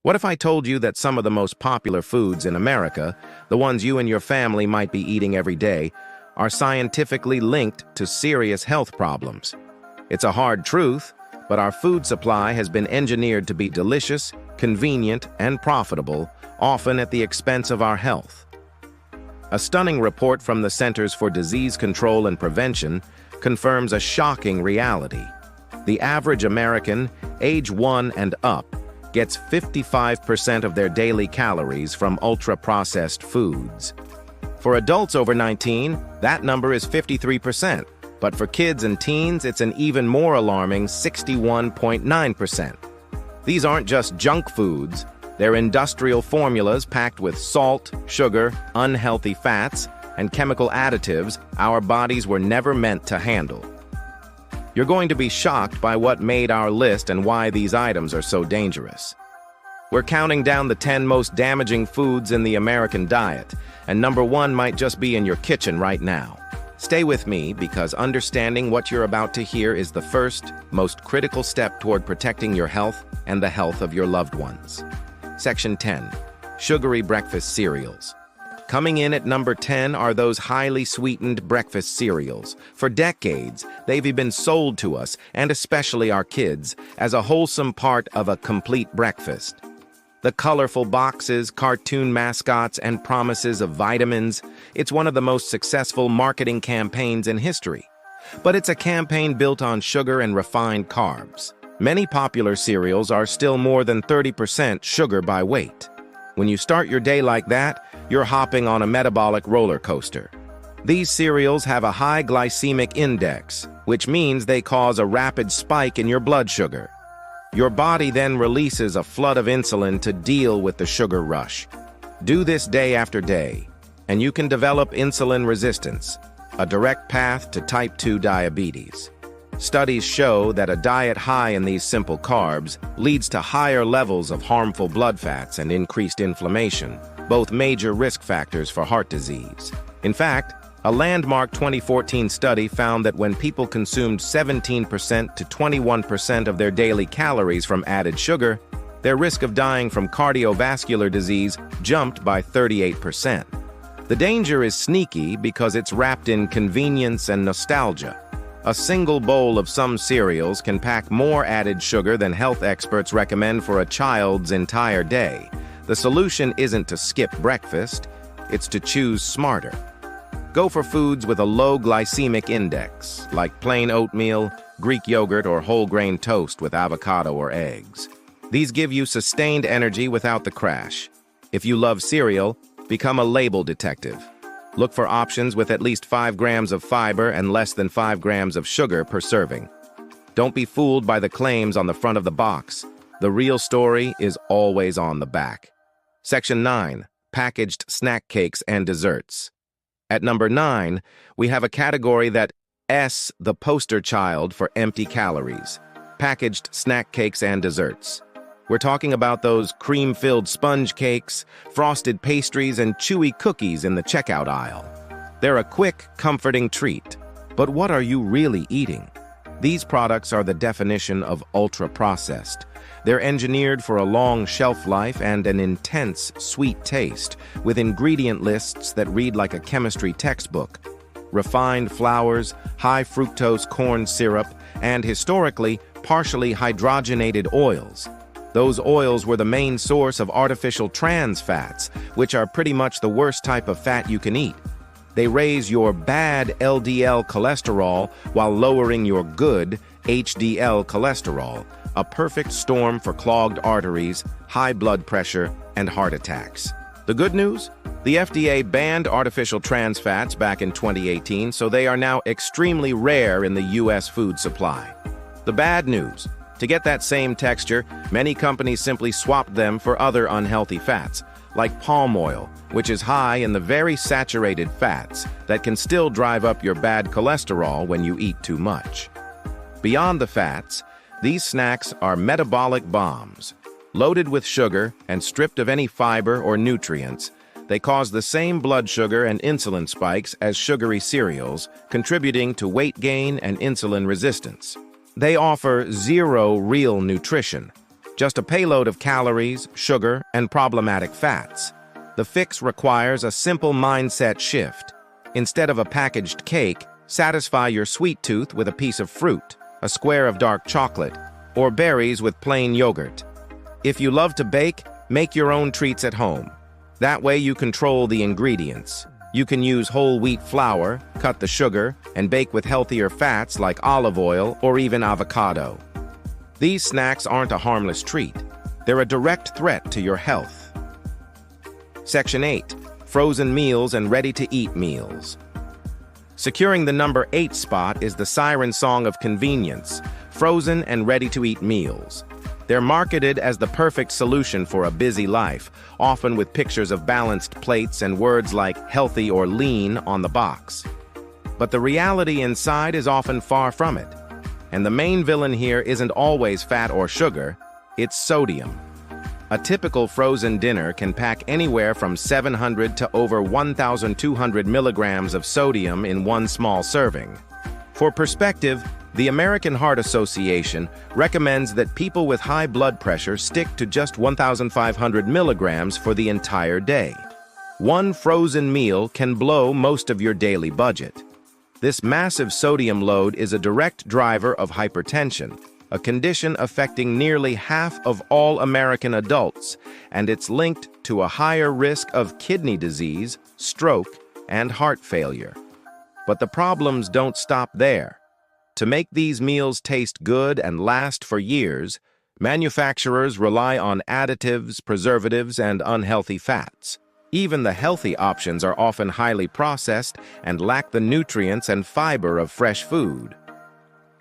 What if I told you that some of the most popular foods in America, the ones you and your family might be eating every day, are scientifically linked to serious health problems? It's a hard truth, but our food supply has been engineered to be delicious, convenient, and profitable, often at the expense of our health. A stunning report from the Centers for Disease Control and Prevention confirms a shocking reality. The average American, age 1 and up, gets 55% of their daily calories from ultra-processed foods. For adults over 19, that number is 53%, but for kids and teens, it's an even more alarming 61.9%. These aren't just junk foods, they're industrial formulas packed with salt, sugar, unhealthy fats, and chemical additives our bodies were never meant to handle. You're going to be shocked by what made our list and why these items are so dangerous. We're counting down the 10 most damaging foods in the American diet, and number 1 might just be in your kitchen right now. Stay with me because understanding what you're about to hear is the first, most critical step toward protecting your health and the health of your loved ones. Section 10. Sugary breakfast cereals. Coming in at number 10 are those highly sweetened breakfast cereals. For decades, they've been sold to us, and especially our kids, as a wholesome part of a complete breakfast. The colorful boxes, cartoon mascots, and promises of vitamins, it's one of the most successful marketing campaigns in history. But it's a campaign built on sugar and refined carbs. Many popular cereals are still more than 30% sugar by weight. When you start your day like that, you're hopping on a metabolic roller coaster. These cereals have a high glycemic index, which means they cause a rapid spike in your blood sugar. Your body then releases a flood of insulin to deal with the sugar rush. Do this day after day, and you can develop insulin resistance, a direct path to type 2 diabetes. Studies show that a diet high in these simple carbs leads to higher levels of harmful blood fats and increased inflammation, both major risk factors for heart disease. In fact, a landmark 2014 study found that when people consumed 17% to 21% of their daily calories from added sugar, their risk of dying from cardiovascular disease jumped by 38%. The danger is sneaky because it's wrapped in convenience and nostalgia. A single bowl of some cereals can pack more added sugar than health experts recommend for a child's entire day. The solution isn't to skip breakfast, it's to choose smarter. Go for foods with a low glycemic index, like plain oatmeal, Greek yogurt, or whole grain toast with avocado or eggs. These give you sustained energy without the crash. If you love cereal, become a label detective. Look for options with at least 5 grams of fiber and less than 5 grams of sugar per serving. Don't be fooled by the claims on the front of the box. The real story is always on the back. Section 9. Packaged snack cakes and desserts. At number 9, we have a category that's the poster child for empty calories. Packaged snack cakes and desserts. We're talking about those cream-filled sponge cakes, frosted pastries, and chewy cookies in the checkout aisle. They're a quick, comforting treat. But what are you really eating? These products are the definition of ultra-processed. They're engineered for a long shelf life and an intense, sweet taste, with ingredient lists that read like a chemistry textbook. Refined flours, high fructose corn syrup, and historically, partially hydrogenated oils. Those oils were the main source of artificial trans fats, which are pretty much the worst type of fat you can eat. They raise your bad LDL cholesterol while lowering your good HDL cholesterol, a perfect storm for clogged arteries, high blood pressure, and heart attacks. The good news? The FDA banned artificial trans fats back in 2018, so they are now extremely rare in the U.S. food supply. The bad news? To get that same texture, many companies simply swapped them for other unhealthy fats, like palm oil, which is high in the very saturated fats that can still drive up your bad cholesterol when you eat too much. Beyond the fats, these snacks are metabolic bombs. Loaded with sugar and stripped of any fiber or nutrients, they cause the same blood sugar and insulin spikes as sugary cereals, contributing to weight gain and insulin resistance. They offer zero real nutrition, just a payload of calories, sugar, and problematic fats. The fix requires a simple mindset shift. Instead of a packaged cake, satisfy your sweet tooth with a piece of fruit, a square of dark chocolate, or berries with plain yogurt. If you love to bake, make your own treats at home. That way you control the ingredients. You can use whole wheat flour, cut the sugar, and bake with healthier fats like olive oil or even avocado. These snacks aren't a harmless treat. They're a direct threat to your health. Section 8. Frozen meals and ready-to-eat meals. Securing the number 8 spot is the siren song of convenience, frozen and ready-to-eat meals. They're marketed as the perfect solution for a busy life, often with pictures of balanced plates and words like healthy or lean on the box. But the reality inside is often far from it. And the main villain here isn't always fat or sugar, it's sodium. A typical frozen dinner can pack anywhere from 700 to over 1,200 milligrams of sodium in one small serving. For perspective, the American Heart Association recommends that people with high blood pressure stick to just 1,500 milligrams for the entire day. One frozen meal can blow most of your daily budget. This massive sodium load is a direct driver of hypertension, a condition affecting nearly half of all American adults, and it's linked to a higher risk of kidney disease, stroke, and heart failure. But the problems don't stop there. To make these meals taste good and last for years, manufacturers rely on additives, preservatives, and unhealthy fats. Even the healthy options are often highly processed and lack the nutrients and fiber of fresh food.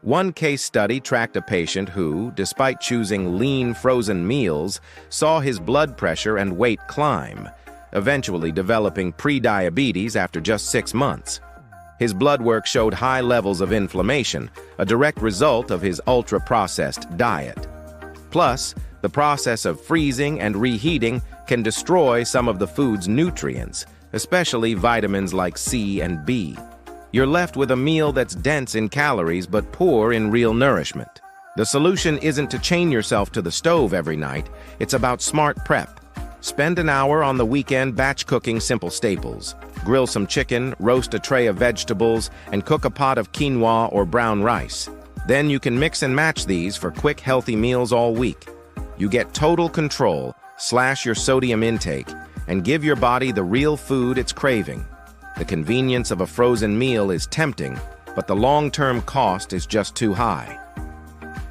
One case study tracked a patient who, despite choosing lean frozen meals, saw his blood pressure and weight climb, eventually developing pre-diabetes after just 6 months. His blood work showed high levels of inflammation, a direct result of his ultra-processed diet. Plus, the process of freezing and reheating can destroy some of the food's nutrients, especially vitamins like C and B. You're left with a meal that's dense in calories but poor in real nourishment. The solution isn't to chain yourself to the stove every night, it's about smart prep. Spend an hour on the weekend batch cooking simple staples. Grill some chicken, roast a tray of vegetables, and cook a pot of quinoa or brown rice. Then you can mix and match these for quick, healthy meals all week. You get total control, slash your sodium intake, and give your body the real food it's craving. The convenience of a frozen meal is tempting, but the long-term cost is just too high.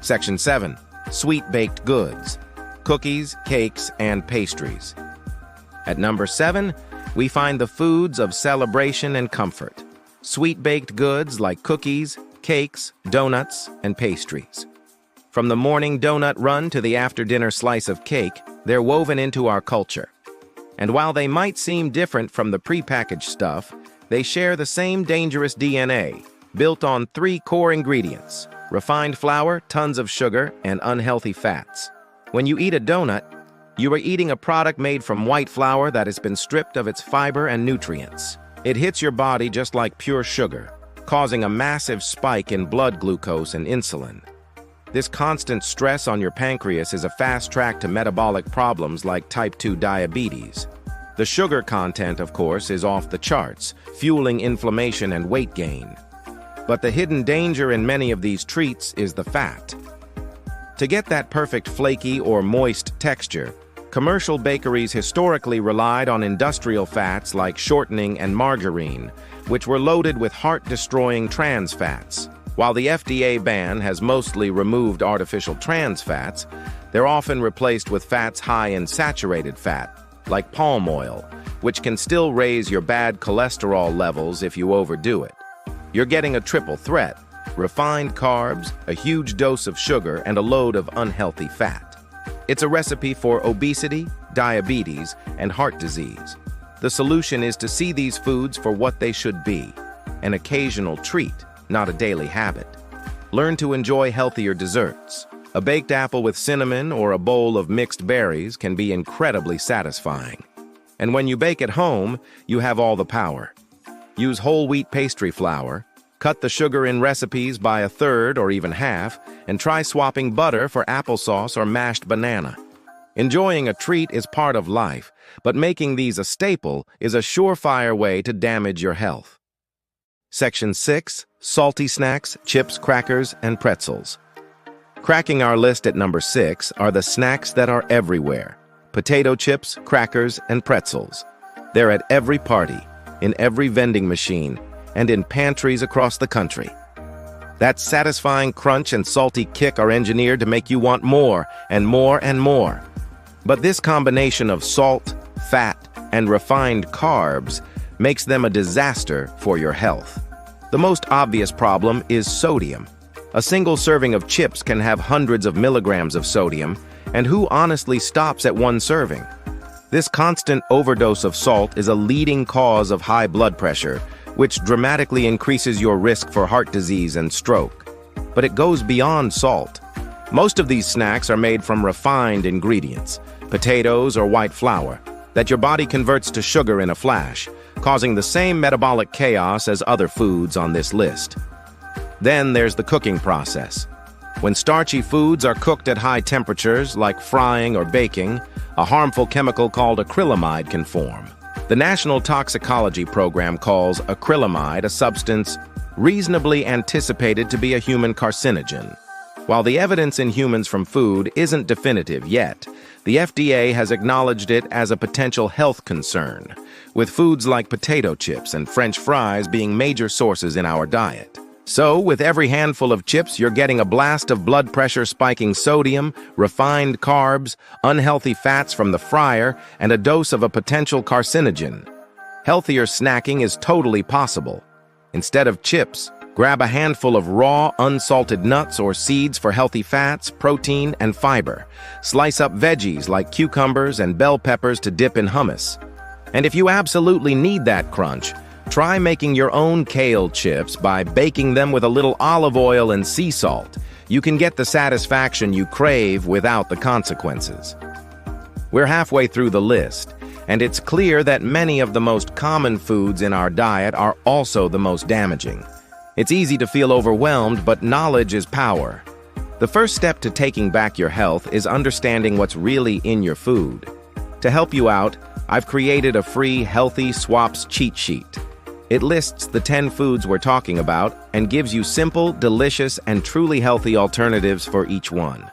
Section 7. Sweet baked goods. Cookies, cakes, and pastries. At number 7, we find the foods of celebration and comfort. Sweet baked goods like cookies, cakes, donuts, and pastries. From the morning donut run to the after-dinner slice of cake, they're woven into our culture. And while they might seem different from the prepackaged stuff, they share the same dangerous DNA, built on 3 core ingredients: refined flour, tons of sugar, and unhealthy fats. When you eat a donut, you are eating a product made from white flour that has been stripped of its fiber and nutrients. It hits your body just like pure sugar, causing a massive spike in blood glucose and insulin. This constant stress on your pancreas is a fast track to metabolic problems like type 2 diabetes. The sugar content, of course, is off the charts, fueling inflammation and weight gain. But the hidden danger in many of these treats is the fat. To get that perfect flaky or moist texture, commercial bakeries historically relied on industrial fats like shortening and margarine, which were loaded with heart-destroying trans fats. While the FDA ban has mostly removed artificial trans fats, they're often replaced with fats high in saturated fat, like palm oil, which can still raise your bad cholesterol levels if you overdo it. You're getting a triple threat: refined carbs, a huge dose of sugar, and a load of unhealthy fat. It's a recipe for obesity, diabetes, and heart disease. The solution is to see these foods for what they should be: an occasional treat, not a daily habit. Learn to enjoy healthier desserts. A baked apple with cinnamon or a bowl of mixed berries can be incredibly satisfying. And when you bake at home, you have all the power. Use whole wheat pastry flour, Cut the sugar in recipes by a third or even half, and try swapping butter for applesauce or mashed banana. Enjoying a treat is part of life, but making these a staple is a surefire way to damage your health. Section 6. Salty snacks, chips, crackers, and pretzels. Cracking our list at number 6 are the snacks that are everywhere. Potato chips, crackers, and pretzels. They're at every party, in every vending machine, and in pantries across the country. That satisfying crunch and salty kick are engineered to make you want more and more and more. But this combination of salt, fat, and refined carbs makes them a disaster for your health. The most obvious problem is sodium. A single serving of chips can have hundreds of milligrams of sodium, and who honestly stops at one serving? This constant overdose of salt is a leading cause of high blood pressure, which dramatically increases your risk for heart disease and stroke. But it goes beyond salt. Most of these snacks are made from refined ingredients, potatoes or white flour, that your body converts to sugar in a flash, causing the same metabolic chaos as other foods on this list. Then there's the cooking process. When starchy foods are cooked at high temperatures, like frying or baking, a harmful chemical called acrylamide can form. The National Toxicology Program calls acrylamide a substance reasonably anticipated to be a human carcinogen. While the evidence in humans from food isn't definitive yet, the FDA has acknowledged it as a potential health concern, with foods like potato chips and French fries being major sources in our diet. So, with every handful of chips, you're getting a blast of blood pressure-spiking sodium, refined carbs, unhealthy fats from the fryer, and a dose of a potential carcinogen. Healthier snacking is totally possible. Instead of chips, grab a handful of raw, unsalted nuts or seeds for healthy fats, protein, and fiber. Slice up veggies like cucumbers and bell peppers to dip in hummus. And if you absolutely need that crunch, try making your own kale chips by baking them with a little olive oil and sea salt. You can get the satisfaction you crave without the consequences. We're halfway through the list, and it's clear that many of the most common foods in our diet are also the most damaging. It's easy to feel overwhelmed, but knowledge is power. The first step to taking back your health is understanding what's really in your food. To help you out, I've created a free Healthy Swaps cheat sheet. It lists the 10 foods we're talking about and gives you simple, delicious, and truly healthy alternatives for each one.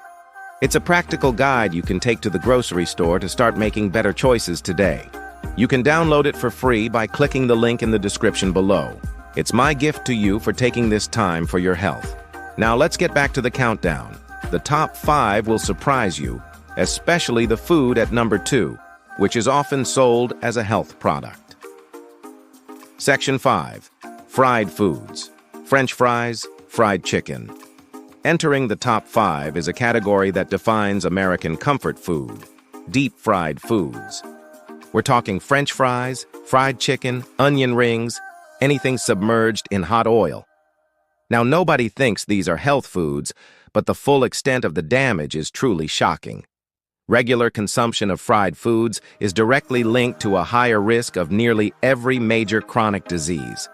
It's a practical guide you can take to the grocery store to start making better choices today. You can download it for free by clicking the link in the description below. It's my gift to you for taking this time for your health. Now let's get back to the countdown. The top 5 will surprise you, especially the food at number 2, which is often sold as a health product. Section 5. Fried foods. French fries, fried chicken. Entering the top 5 is a category that defines American comfort food, deep-fried foods. We're talking French fries, fried chicken, onion rings, anything submerged in hot oil. Now, nobody thinks these are health foods, but the full extent of the damage is truly shocking. Regular consumption of fried foods is directly linked to a higher risk of nearly every major chronic disease.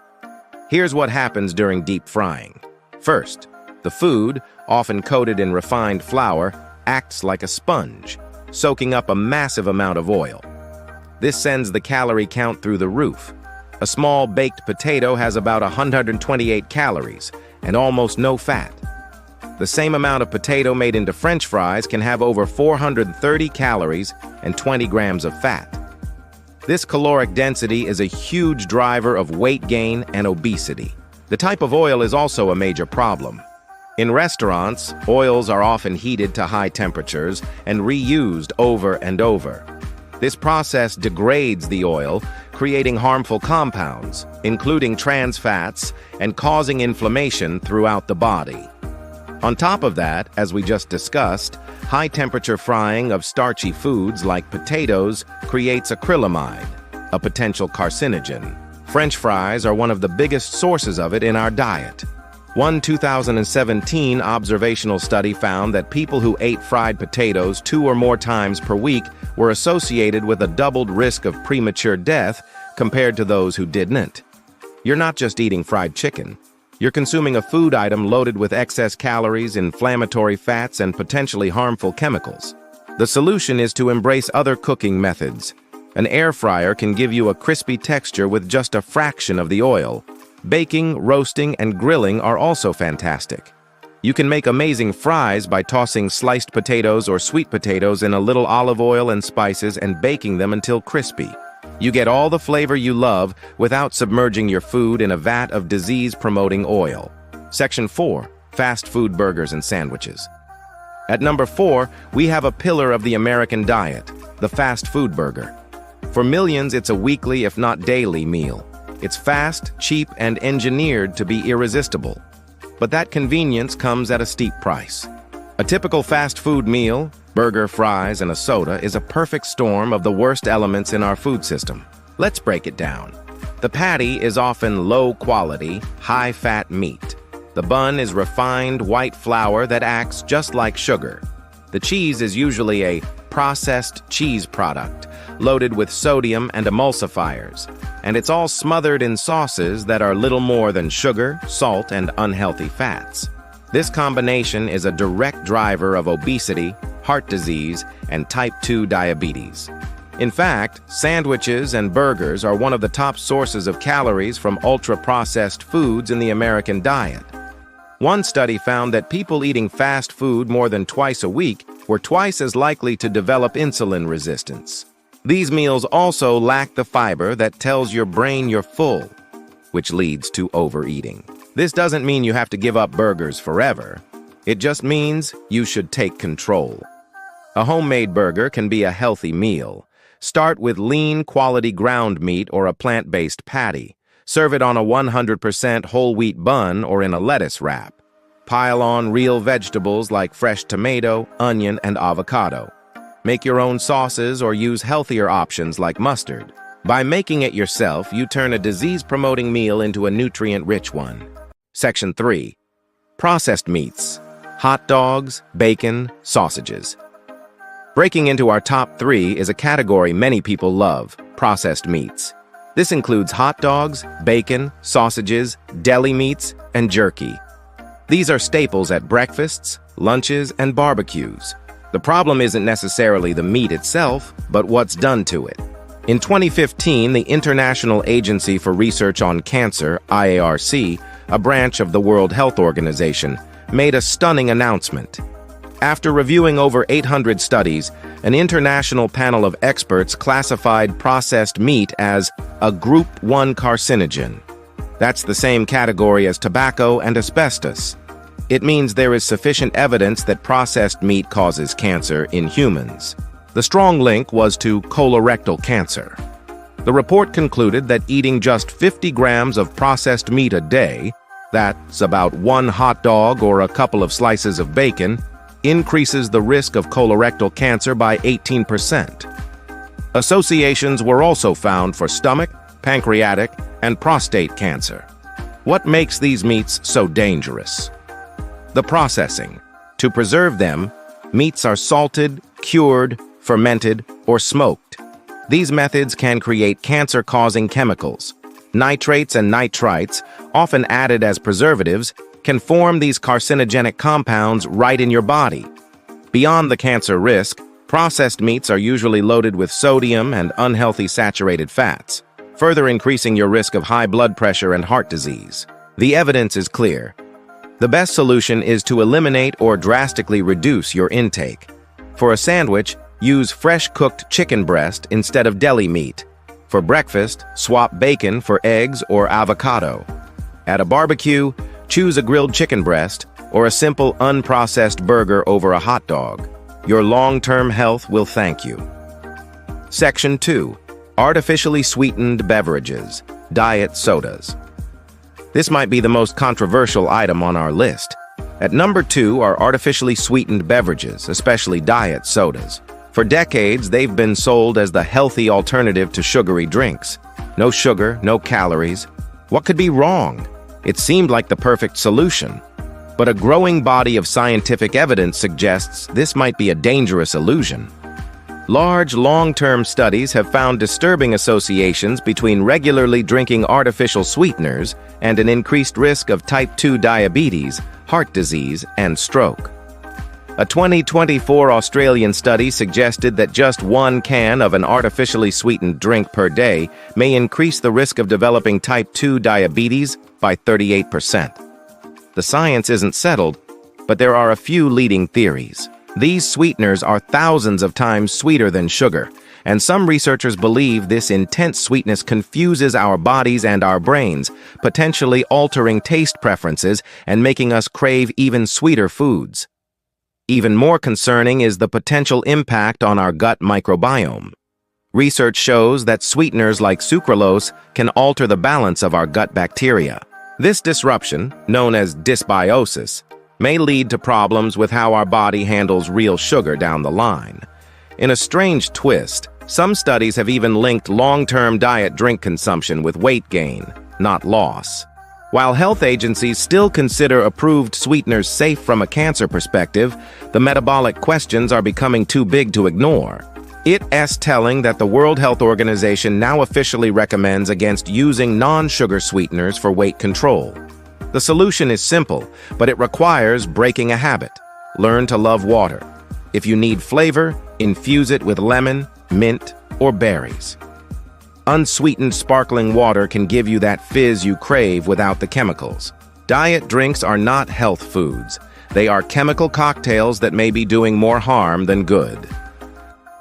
Here's what happens during deep frying. First, the food, often coated in refined flour, acts like a sponge, soaking up a massive amount of oil. This sends the calorie count through the roof. A small baked potato has about 128 calories and almost no fat. The same amount of potato made into French fries can have over 430 calories and 20 grams of fat. This caloric density is a huge driver of weight gain and obesity. The type of oil is also a major problem. In restaurants, oils are often heated to high temperatures and reused over and over. This process degrades the oil, creating harmful compounds, including trans fats, and causing inflammation throughout the body. On top of that, as we just discussed, high-temperature frying of starchy foods like potatoes creates acrylamide, a potential carcinogen. French fries are one of the biggest sources of it in our diet. One 2017 observational study found that people who ate fried potatoes 2 or more times per week were associated with a doubled risk of premature death compared to those who didn't. You're not just eating fried chicken. You're consuming a food item loaded with excess calories, inflammatory fats, and potentially harmful chemicals. The solution is to embrace other cooking methods. An air fryer can give you a crispy texture with just a fraction of the oil. Baking, roasting, and grilling are also fantastic. You can make amazing fries by tossing sliced potatoes or sweet potatoes in a little olive oil and spices and baking them until crispy. You get all the flavor you love without submerging your food in a vat of disease-promoting oil. Section 4. Fast food burgers and sandwiches. At number 4, we have a pillar of the American diet, the fast food burger. For millions, it's a weekly, if not daily, meal. It's fast, cheap, and engineered to be irresistible. But that convenience comes at a steep price. A typical fast food meal, burger, fries, and a soda, is a perfect storm of the worst elements in our food system. Let's break it down. The patty is often low-quality, high-fat meat. The bun is refined white flour that acts just like sugar. The cheese is usually a processed cheese product, loaded with sodium and emulsifiers, and it's all smothered in sauces that are little more than sugar, salt, and unhealthy fats. This combination is a direct driver of obesity, heart disease, and type 2 diabetes. In fact, sandwiches and burgers are one of the top sources of calories from ultra-processed foods in the American diet. One study found that people eating fast food more than twice a week were twice as likely to develop insulin resistance. These meals also lack the fiber that tells your brain you're full, which leads to overeating. This doesn't mean you have to give up burgers forever. It just means you should take control. A homemade burger can be a healthy meal. Start with lean, quality ground meat or a plant-based patty. Serve it on a 100% whole wheat bun or in a lettuce wrap. Pile on real vegetables like fresh tomato, onion, and avocado. Make your own sauces or use healthier options like mustard. By making it yourself, you turn a disease-promoting meal into a nutrient-rich one. Section 3. Processed meats. Hot dogs, bacon, sausages. Breaking into our top 3 is a category many people love: processed meats. This includes hot dogs, bacon, sausages, deli meats, and jerky. These are staples at breakfasts, lunches, and barbecues. The problem isn't necessarily the meat itself, but what's done to it. In 2015, the International Agency for Research on Cancer, IARC, a branch of the World Health Organization, made a stunning announcement. After reviewing over 800 studies, an international panel of experts classified processed meat as a Group 1 carcinogen. That's the same category as tobacco and asbestos. It means there is sufficient evidence that processed meat causes cancer in humans. The strong link was to colorectal cancer. The report concluded that eating just 50 grams of processed meat a day, that's about 1 hot dog or a couple of slices of bacon, increases the risk of colorectal cancer by 18%. Associations were also found for stomach, pancreatic, and prostate cancer. What makes these meats so dangerous? The processing. To preserve them, meats are salted, cured, fermented, or smoked. These methods can create cancer-causing chemicals. Nitrates and nitrites, often added as preservatives, can form these carcinogenic compounds right in your body. Beyond the cancer risk, processed meats are usually loaded with sodium and unhealthy saturated fats, further increasing your risk of high blood pressure and heart disease. The evidence is clear. The best solution is to eliminate or drastically reduce your intake. For a sandwich, use fresh cooked chicken breast instead of deli meat. For breakfast, swap bacon for eggs or avocado. At a barbecue, choose a grilled chicken breast or a simple unprocessed burger over a hot dog. Your long-term health will thank you. Section 2. Artificially sweetened beverages, diet sodas. This might be the most controversial item on our list. At number 2 are artificially sweetened beverages, especially diet sodas. For decades, they've been sold as the healthy alternative to sugary drinks. No sugar, no calories. What could be wrong? It seemed like the perfect solution. But a growing body of scientific evidence suggests this might be a dangerous illusion. Large, long-term studies have found disturbing associations between regularly drinking artificial sweeteners and an increased risk of type 2 diabetes, heart disease, and stroke. A 2024 Australian study suggested that just one can of an artificially sweetened drink per day may increase the risk of developing type 2 diabetes by 38%. The science isn't settled, but there are a few leading theories. These sweeteners are thousands of times sweeter than sugar, and some researchers believe this intense sweetness confuses our bodies and our brains, potentially altering taste preferences and making us crave even sweeter foods. Even more concerning is the potential impact on our gut microbiome. Research shows that sweeteners like sucralose can alter the balance of our gut bacteria. This disruption, known as dysbiosis, may lead to problems with how our body handles real sugar down the line. In a strange twist, some studies have even linked long-term diet drink consumption with weight gain, not loss. While health agencies still consider approved sweeteners safe from a cancer perspective, the metabolic questions are becoming too big to ignore. It's telling that the World Health Organization now officially recommends against using non-sugar sweeteners for weight control. The solution is simple, but it requires breaking a habit. Learn to love water. If you need flavor, infuse it with lemon, mint, or berries. Unsweetened sparkling water can give you that fizz you crave without the chemicals. Diet drinks are not health foods. They are chemical cocktails that may be doing more harm than good.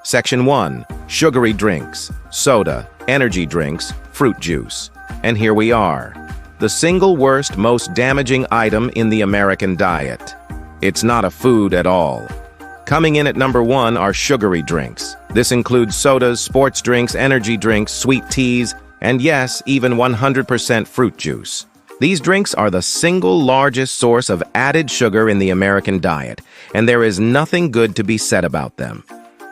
Section 1. Sugary drinks, soda, energy drinks, fruit juice. And here we are. The single worst, most damaging item in the American diet. It's not a food at all. Coming in at number 1 are sugary drinks. This includes sodas, sports drinks, energy drinks, sweet teas, and yes, even 100% fruit juice. These drinks are the single largest source of added sugar in the American diet, and there is nothing good to be said about them.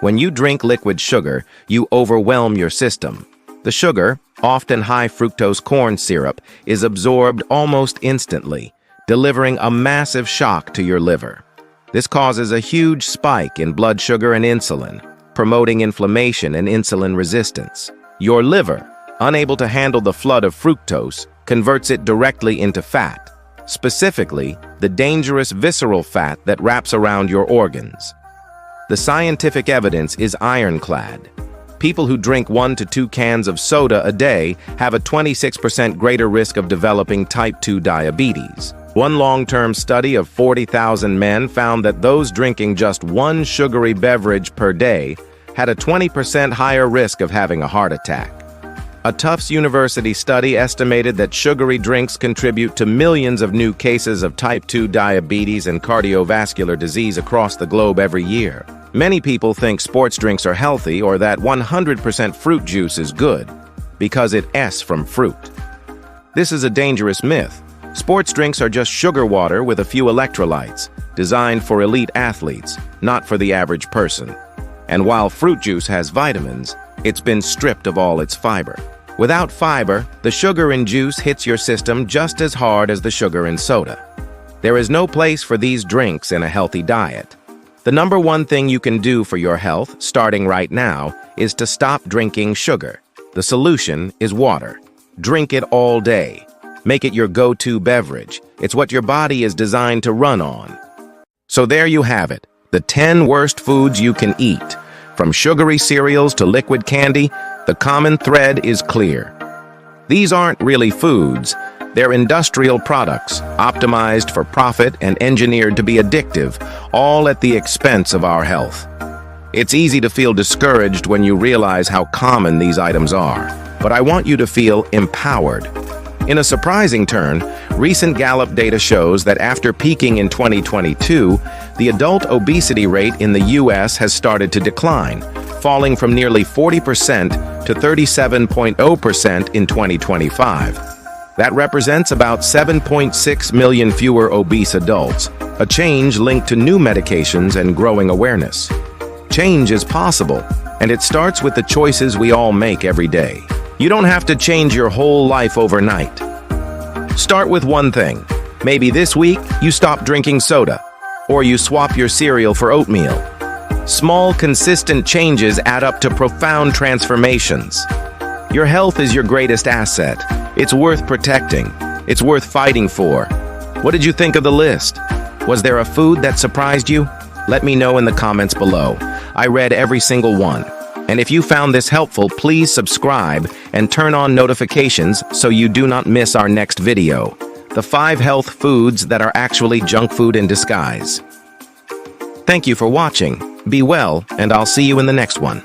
When you drink liquid sugar, you overwhelm your system. The sugar, often high fructose corn syrup, is absorbed almost instantly, delivering a massive shock to your liver. This causes a huge spike in blood sugar and insulin, promoting inflammation and insulin resistance. Your liver, unable to handle the flood of fructose, converts it directly into fat, specifically the dangerous visceral fat that wraps around your organs. The scientific evidence is ironclad. People who drink 1 to 2 cans of soda a day have a 26% greater risk of developing type 2 diabetes. One long-term study of 40,000 men found that those drinking just one sugary beverage per day had a 20% higher risk of having a heart attack. A Tufts University study estimated that sugary drinks contribute to millions of new cases of type 2 diabetes and cardiovascular disease across the globe every year. Many people think sports drinks are healthy or that 100% fruit juice is good because it's from fruit. This is a dangerous myth. Sports drinks are just sugar water with a few electrolytes, designed for elite athletes, not for the average person. And while fruit juice has vitamins, it's been stripped of all its fiber. Without fiber, the sugar in juice hits your system just as hard as the sugar in soda. There is no place for these drinks in a healthy diet. The number one thing you can do for your health, starting right now, is to stop drinking sugar. The solution is water. Drink it all day. Make it your go-to beverage. It's what your body is designed to run on. So there you have it, the 10 worst foods you can eat. From sugary cereals to liquid candy, the common thread is clear. These aren't really foods. They're industrial products, optimized for profit and engineered to be addictive, all at the expense of our health. It's easy to feel discouraged when you realize how common these items are, but I want you to feel empowered. In a surprising turn, recent Gallup data shows that after peaking in 2022, the adult obesity rate in the U.S. has started to decline, falling from nearly 40% to 37.0% in 2025. That represents about 7.6 million fewer obese adults, a change linked to new medications and growing awareness. Change is possible, and it starts with the choices we all make every day. You don't have to change your whole life overnight. Start with one thing. Maybe this week, you stop drinking soda, or you swap your cereal for oatmeal. Small, consistent changes add up to profound transformations. Your health is your greatest asset. It's worth protecting. It's worth fighting for. What did you think of the list? Was there a food that surprised you? Let me know in the comments below. I read every single one. And if you found this helpful, please subscribe and turn on notifications so you do not miss our next video. The 5 health foods that are actually junk food in disguise. Thank you for watching. Be well, and I'll see you in the next one.